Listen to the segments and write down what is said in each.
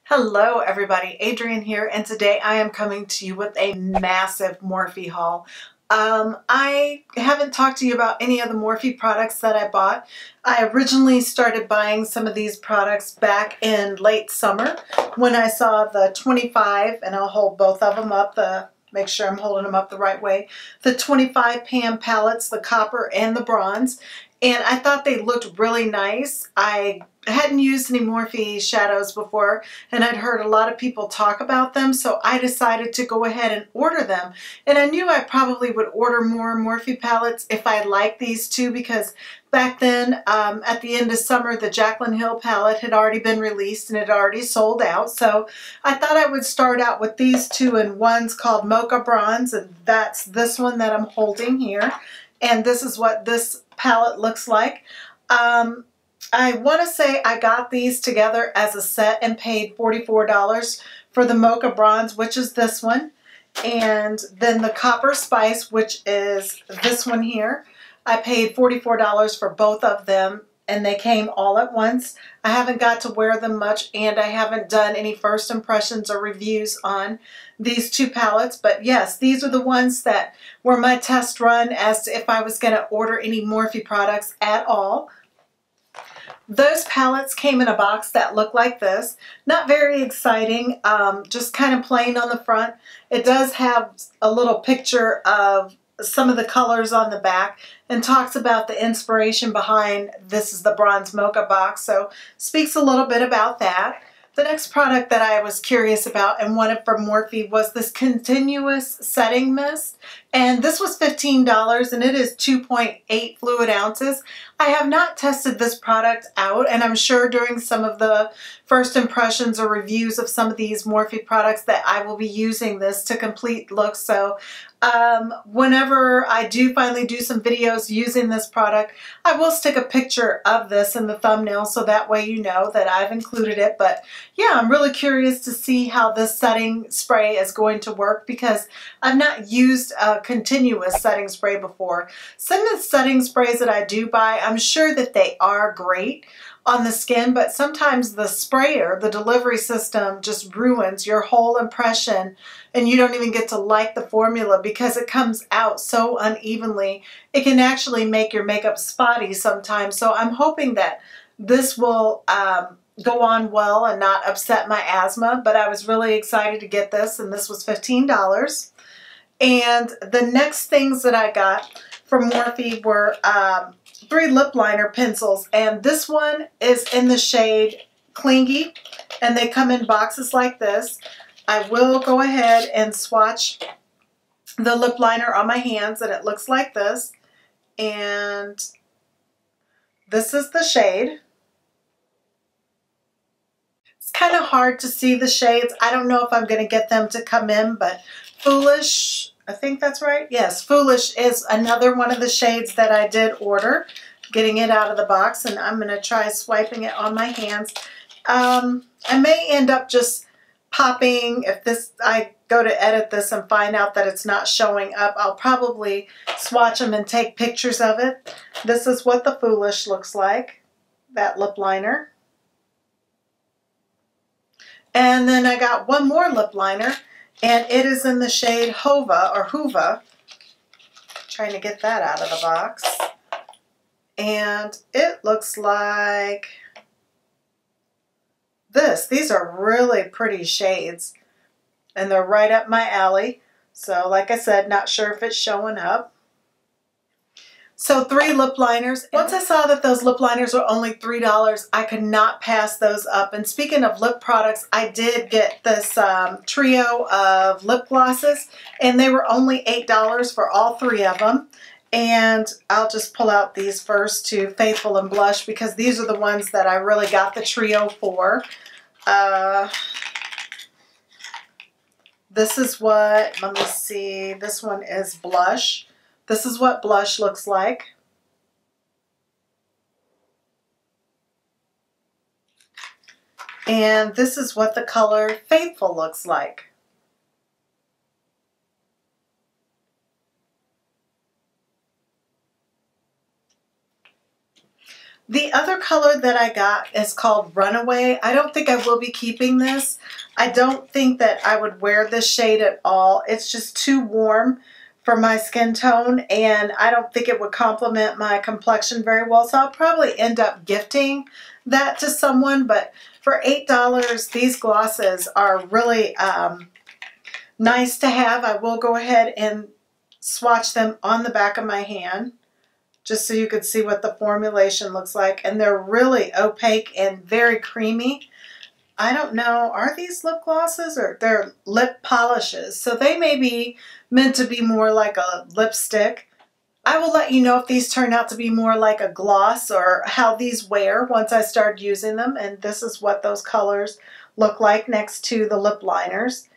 Hello everybody, Adrienne here, and today I am coming to you with a massive Morphe haul. I haven't talked to you about any of the Morphe products that I bought. I originally started buying some of these products back in late summer when I saw the 25, and I'll hold both of them up, make sure I'm holding them up the right way, the 25 pan palettes, the copper and the bronze, and I thought they looked really nice. I hadn't used any Morphe shadows before, and I'd heard a lot of people talk about them, so I decided to go ahead and order them. And I knew I probably would order more Morphe palettes if I liked these two, because back then, at the end of summer, the Jaclyn Hill palette had already been released and it had already sold out. So I thought I would start out with these two, and one's called Mocha Bronze, and that's this one that I'm holding here. And this is what this palette looks like. I want to say I got these together as a set and paid $44 for the Mocha Bronze, which is this one, and then the Copper Spice, which is this one here. I paid $44 for both of them, and they came all at once. I haven't got to wear them much, and I haven't done any first impressions or reviews on these two palettes, but yes, these are the ones that were my test run as to if I was going to order any Morphe products at all. Those palettes came in a box that looked like this. Not very exciting, just kind of plain on the front. It does have a little picture of some of the colors on the back and talks about the inspiration behind this is the Bronze Mocha box, so speaks a little bit about that. The next product that I was curious about and wanted from Morphe was this Continuous Setting Mist, and this was $15 and it is 2.8 fluid ounces. I have not tested this product out, and I'm sure during some of the first impressions or reviews of some of these Morphe products that I will be using this to complete looks. So whenever I do finally do some videos using this product, I will stick a picture of this in the thumbnail so that way you know that I've included it. But yeah, I'm really curious to see how this setting spray is going to work, because I've not used a continuous setting spray before. Some of the setting sprays that I do buy, I'm sure that they are great on the skin, but sometimes the sprayer, the delivery system, just ruins your whole impression, and you don't even get to like the formula because it comes out so unevenly. It can actually make your makeup spotty sometimes. So I'm hoping that this will go on well and not upset my asthma, but I was really excited to get this, and this was $15. And the next things that I got from Morphe were 3 lip liner pencils, and this one is in the shade Clingy, and they come in boxes like this. I will go ahead and swatch the lip liner on my hands, and it looks like this, and this is the shade. It's kind of hard to see the shades. I don't know if I'm going to get them to come in, but Foolish, I think that's right. Yes, Foolish is another one of the shades that I did order. Getting it out of the box, and I'm going to try swiping it on my hands. I may end up just popping, if I go to edit this and find out that it's not showing up, I'll probably swatch them and take pictures of it. This is what the Foolish looks like, that lip liner. And then I got one more lip liner, and it is in the shade Hova or Huva. Trying to get that out of the box. And it looks like this. These are really pretty shades, and they're right up my alley. So like I said, not sure if it's showing up. So 3 lip liners. Once I saw that those lip liners were only $3, I could not pass those up. And speaking of lip products, I did get this trio of lip glosses, and they were only $8 for all 3 of them. And I'll just pull out these first two, Faithful and Blush, because these are the ones that I really got the trio for. This is what, let me see, this one is Blush. This is what Blush looks like. And this is what the color Faithful looks like. The other color that I got is called Runaway. I don't think I will be keeping this. I don't think that I would wear this shade at all. It's just too warm for my skin tone, and I don't think it would complement my complexion very well, so I'll probably end up gifting that to someone. But for $8, these glosses are really nice to have. I will go ahead and swatch them on the back of my hand just so you can see what the formulation looks like. And they're really opaque and very creamy. I don't know, are these lip glosses or they're lip polishes? So they may be meant to be more like a lipstick. I will let you know if these turn out to be more like a gloss or how these wear once I start using them. And this is what those colors look like next to the lip liners.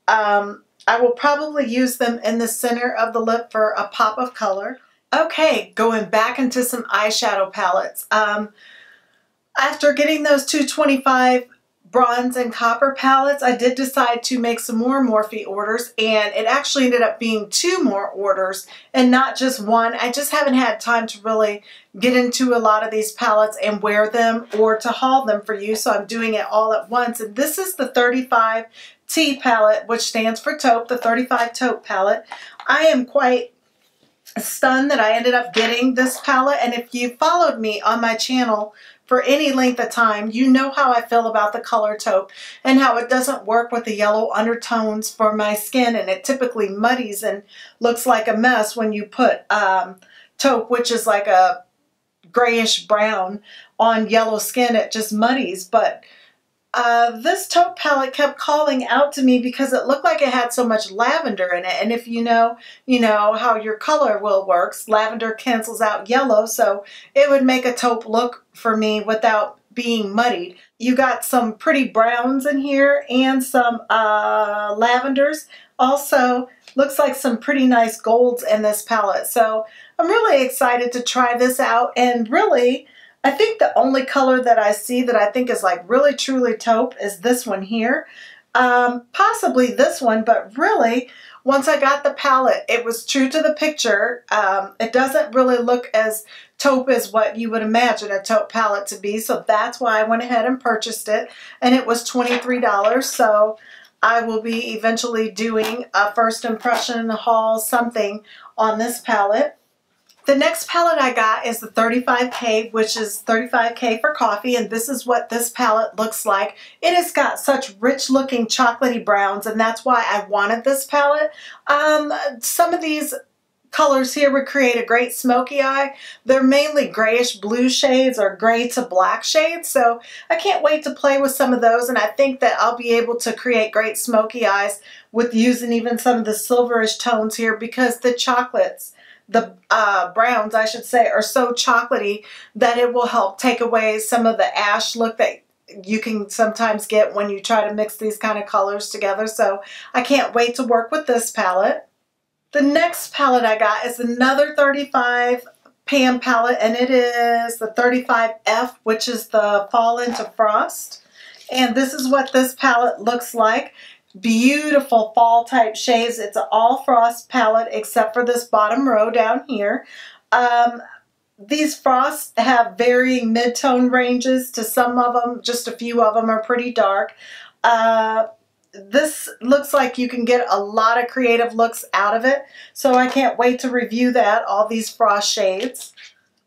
I will probably use them in the center of the lip for a pop of color. Okay, going back into some eyeshadow palettes. After getting those 225 bronze and copper palettes, I did decide to make some more Morphe orders, and it actually ended up being 2 more orders and not just 1. I just haven't had time to really get into a lot of these palettes and wear them or to haul them for you, so I'm doing it all at once. And this is the 35 T palette, which stands for taupe, the 35 taupe palette. I am quite stunned that I ended up getting this palette, and if you followed me on my channel for any length of time, you know how I feel about the color taupe and how it doesn't work with the yellow undertones for my skin, and it typically muddies and looks like a mess when you put taupe, which is like a grayish brown, on yellow skin. It just muddies. But this taupe palette kept calling out to me because it looked like it had so much lavender in it. And if you know how your color wheel works, lavender cancels out yellow, so it would make a taupe look for me without being muddied. You got some pretty browns in here and some lavenders. Also, looks like some pretty nice golds in this palette. So I'm really excited to try this out, and really, I think the only color that I see that I think is like really truly taupe is this one here. Possibly this one, but really, once I got the palette, it was true to the picture. It doesn't really look as taupe as what you would imagine a taupe palette to be, so that's why I went ahead and purchased it, and it was $23, so I will be eventually doing a first impression haul, something on this palette. The next palette I got is the 35K, which is 35K for coffee, and this is what this palette looks like. It has got such rich looking chocolatey browns, and that's why I wanted this palette. Some of these colors here would create a great smoky eye. They're mainly grayish blue shades or gray to black shades, so I can't wait to play with some of those, and I think that I'll be able to create great smoky eyes with using even some of the silverish tones here, because the chocolates, the browns, I should say, are so chocolatey that it will help take away some of the ash look that you can sometimes get when you try to mix these kind of colors together. So I can't wait to work with this palette. The next palette I got is another 35 pan palette, and it is the 35F, which is the Fall into Frost. And this is what this palette looks like. Beautiful fall type shades. It's an all frost palette except for this bottom row down here. These frosts have varying mid-tone ranges to some of them. Just a few of them are pretty dark. This looks like you can get a lot of creative looks out of it, so I can't wait to review that, all these frost shades.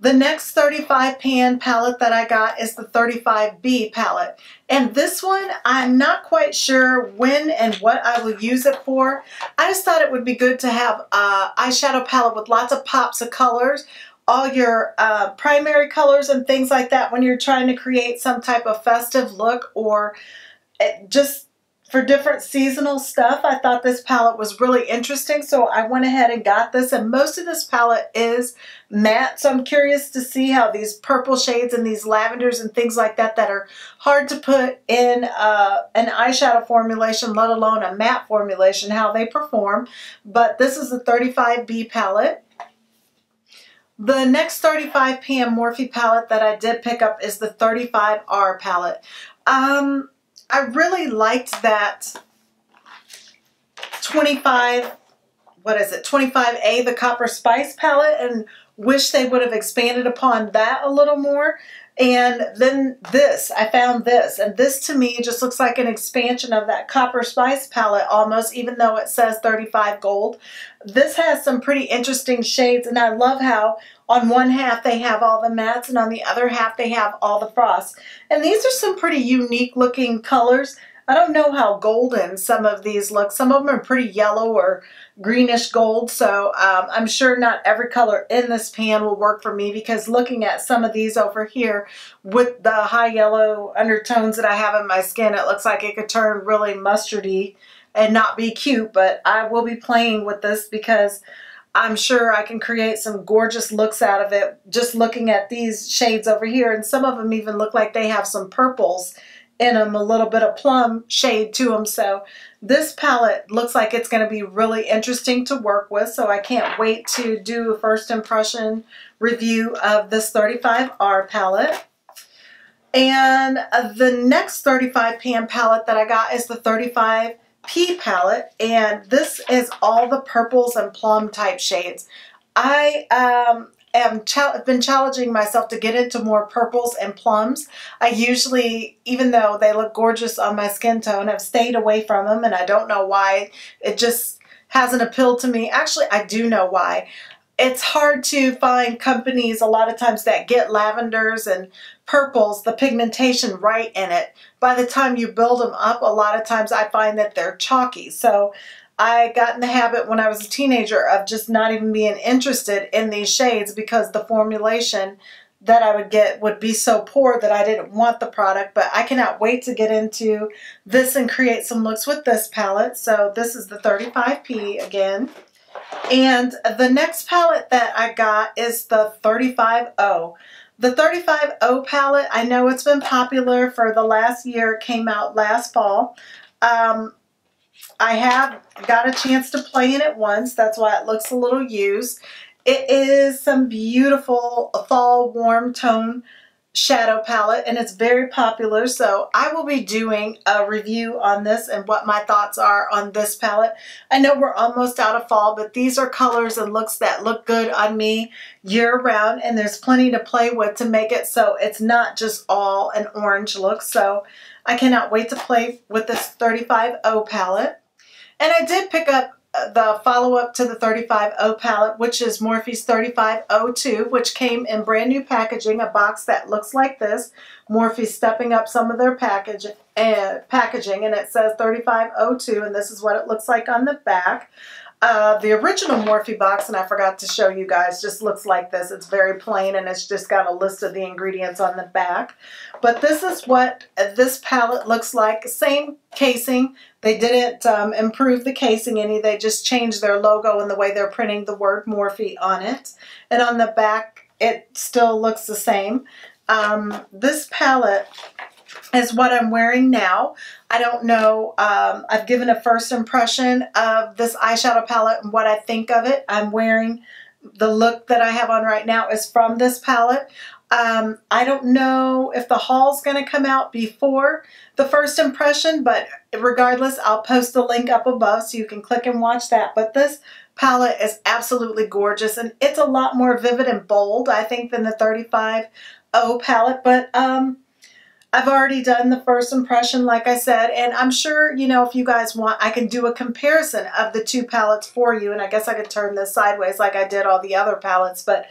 The next 35 pan palette that I got is the 35B palette. And this one, I'm not quite sure when and what I will use it for. I just thought it would be good to have an eyeshadow palette with lots of pops of colors, all your primary colors and things like that when you're trying to create some type of festive look, or just for different seasonal stuff. I thought this palette was really interesting, so I went ahead and got this, and most of this palette is matte, so I'm curious to see how these purple shades and these lavenders and things like that that are hard to put in an eyeshadow formulation, let alone a matte formulation, how they perform. But this is the 35B palette. The next 35 pan Morphe palette that I did pick up is the 35R palette. I really liked that 25, what is it, 25A, the Copper Spice palette, and wish they would have expanded upon that a little more. And then this, I found this, and this to me just looks like an expansion of that Copper Spice palette almost, even though it says 35 gold. This has some pretty interesting shades, and I love how on one half they have all the mattes and on the other half they have all the frosts. And these are some pretty unique looking colors. I don't know how golden some of these look. Some of them are pretty yellow or greenish gold, so I'm sure not every color in this pan will work for me, because looking at some of these over here with the high yellow undertones that I have in my skin, it looks like it could turn really mustardy and not be cute. But I will be playing with this because I'm sure I can create some gorgeous looks out of it just looking at these shades over here. And some of them even look like they have some purples in them, a little bit of plum shade to them. So this palette looks like it's going to be really interesting to work with. So I can't wait to do a first impression review of this 35R palette. And the next 35 pan palette that I got is the 35P palette. And this is all the purples and plum type shades. I have been challenging myself to get into more purples and plums. I usually, even though they look gorgeous on my skin tone, have stayed away from them, and I don't know why. It just hasn't appealed to me. Actually, I do know why. It's hard to find companies a lot of times that get lavenders and purples, the pigmentation right in it. By the time you build them up, a lot of times I find that they're chalky. So I got in the habit when I was a teenager of just not even being interested in these shades, because the formulation that I would get would be so poor that I didn't want the product. But I cannot wait to get into this and create some looks with this palette. So this is the 35P again. And the next palette that I got is the 35O. The 35O palette, I know it's been popular for the last year. It came out last fall. I have got a chance to play in it once. That's why it looks a little used. It is some beautiful fall warm tone shadow palette, and it's very popular. So I will be doing a review on this and what my thoughts are on this palette. I know we're almost out of fall, but these are colors and looks that look good on me year round, and there's plenty to play with to make it so it's not just all an orange look. So I cannot wait to play with this 35O palette. And I did pick up the follow-up to the 35O palette, which is Morphe's 3502, which came in brand new packaging, a box that looks like this. Morphe's stepping up some of their packaging, and it says 3502, and this is what it looks like on the back. The original Morphe box, and I forgot to show you guys, just looks like this. It's very plain, and it's just got a list of the ingredients on the back. But this is what this palette looks like. Same casing. They didn't improve the casing any. They just changed their logo and the way they're printing the word Morphe on it. And on the back, it still looks the same. This palette is what I'm wearing now. I don't know, I've given a first impression of this eyeshadow palette and what I think of it. I'm wearing, the look that I have on right now is from this palette. I don't know if the haul's going to come out before the first impression, but regardless, I'll post the link up above so you can click and watch that. But this palette is absolutely gorgeous, and it's a lot more vivid and bold, I think, than the 35O palette. But I've already done the first impression, like I said, and I'm sure, you know, if you guys want, I can do a comparison of the two palettes for you, and I guess I could turn this sideways like I did all the other palettes, but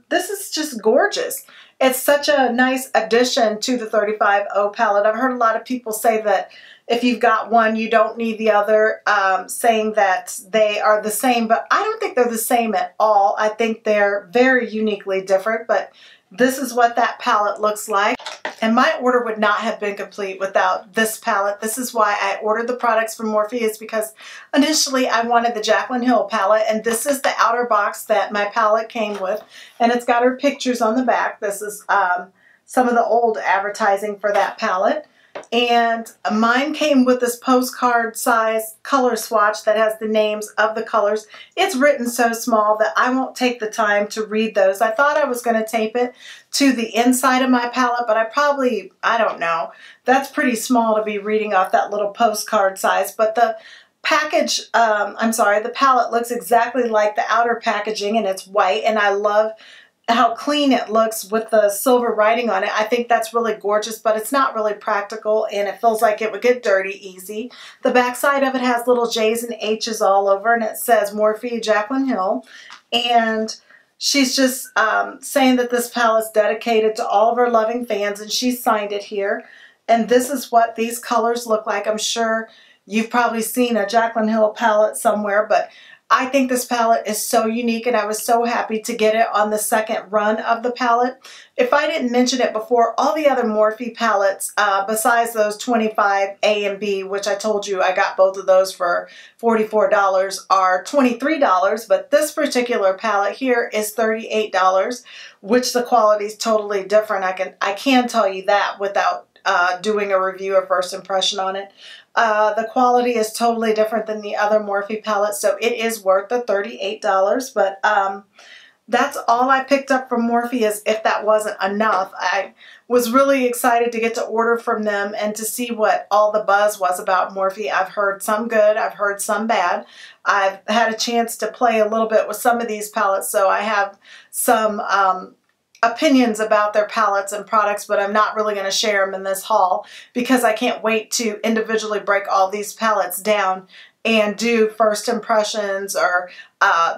this is just gorgeous. It's such a nice addition to the 35O palette. I've heard a lot of people say that if you've got one, you don't need the other, saying that they are the same, but I don't think they're the same at all. I think they're very uniquely different, but this is what that palette looks like. And my order would not have been complete without this palette. This is why I ordered the products from Morphe, is because initially I wanted the Jaclyn Hill palette, and this is the outer box that my palette came with, and it's got her pictures on the back. This is some of the old advertising for that palette. And mine came with this postcard size color swatch that has the names of the colors. It's written so small that I won't take the time to read those. I thought I was going to tape it to the inside of my palette, but I don't know. That's pretty small to be reading off that little postcard size. But the package, the palette looks exactly like the outer packaging, and it's white, and I love how clean it looks with the silver writing on it. I think that's really gorgeous, but it's not really practical, and it feels like it would get dirty easy. The back side of it has little J's and H's all over, and it says Morphe Jaclyn Hill. And she's just saying that this palette's dedicated to all of her loving fans, and she signed it here. And this is what these colors look like. I'm sure you've probably seen a Jaclyn Hill palette somewhere, but I think this palette is so unique, and I was so happy to get it on the second run of the palette. If I didn't mention it before, all the other Morphe palettes, besides those 25 A and B, which I told you I got both of those for $44, are $23, but this particular palette here is $38, which the quality is totally different. I can tell you that without doing a review or first impression on it. The quality is totally different than the other Morphe palettes, so it is worth the $38. But that's all I picked up from Morphe. As if that wasn't enough, I was really excited to get to order from them and to see what all the buzz was about Morphe. I've heard some good, I've heard some bad. I've had a chance to play a little bit with some of these palettes, so I have some opinions about their palettes and products, but I'm not really going to share them in this haul because I can't wait to individually break all these palettes down and do first impressions or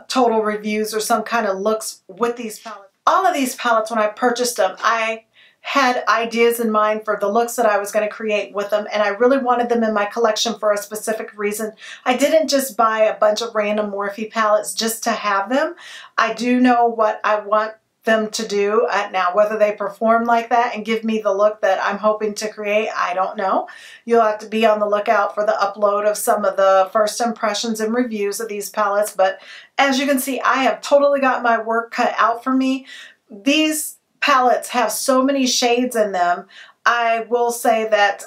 total reviews or some kind of looks with these palettes. All of these palettes, when I purchased them, I had ideas in mind for the looks that I was going to create with them, and I really wanted them in my collection for a specific reason. I didn't just buy a bunch of random Morphe palettes just to have them. I do know what I want them to do. Now, whether they perform like that and give me the look that I'm hoping to create, I don't know. You'll have to be on the lookout for the upload of some of the first impressions and reviews of these palettes, but as you can see, I have totally got my work cut out for me. These palettes have so many shades in them. I will say that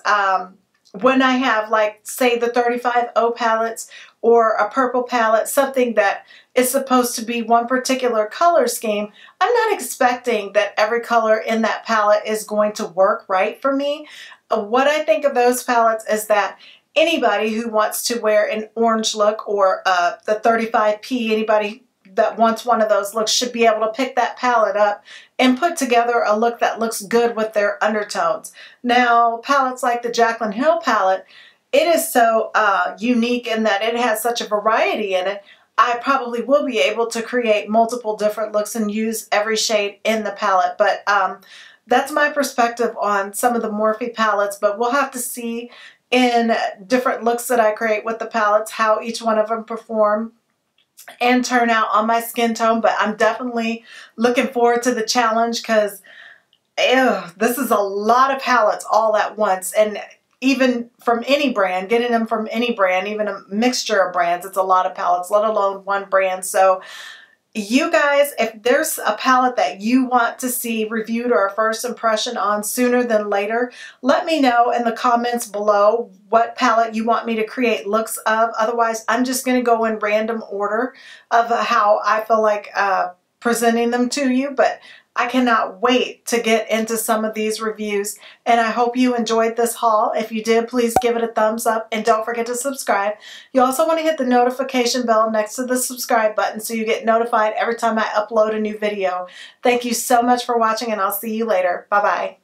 when I have, like, say the 35O palettes or a purple palette, something that is supposed to be one particular color scheme, I'm not expecting that every color in that palette is going to work right for me. What I think of those palettes is that anybody who wants to wear an orange look or the 35P, anybody that wants one of those looks should be able to pick that palette up and put together a look that looks good with their undertones. Now, palettes like the Jaclyn Hill palette, it is so unique in that it has such a variety in it. I probably will be able to create multiple different looks and use every shade in the palette, but that's my perspective on some of the Morphe palettes, but we'll have to see in different looks that I create with the palettes how each one of them perform and turn out on my skin tone. But I'm definitely looking forward to the challenge because this is a lot of palettes all at once, and even from any brand, getting them from any brand, even a mixture of brands, it's a lot of palettes, let alone one brand. So you guys, if there's a palette that you want to see reviewed or a first impression on sooner than later, let me know in the comments below what palette you want me to create looks of. Otherwise, I'm just going to go in random order of how I feel like presenting them to you. But I cannot wait to get into some of these reviews, and I hope you enjoyed this haul. If you did, please give it a thumbs up and don't forget to subscribe. You also want to hit the notification bell next to the subscribe button so you get notified every time I upload a new video. Thank you so much for watching, and I'll see you later. Bye-bye.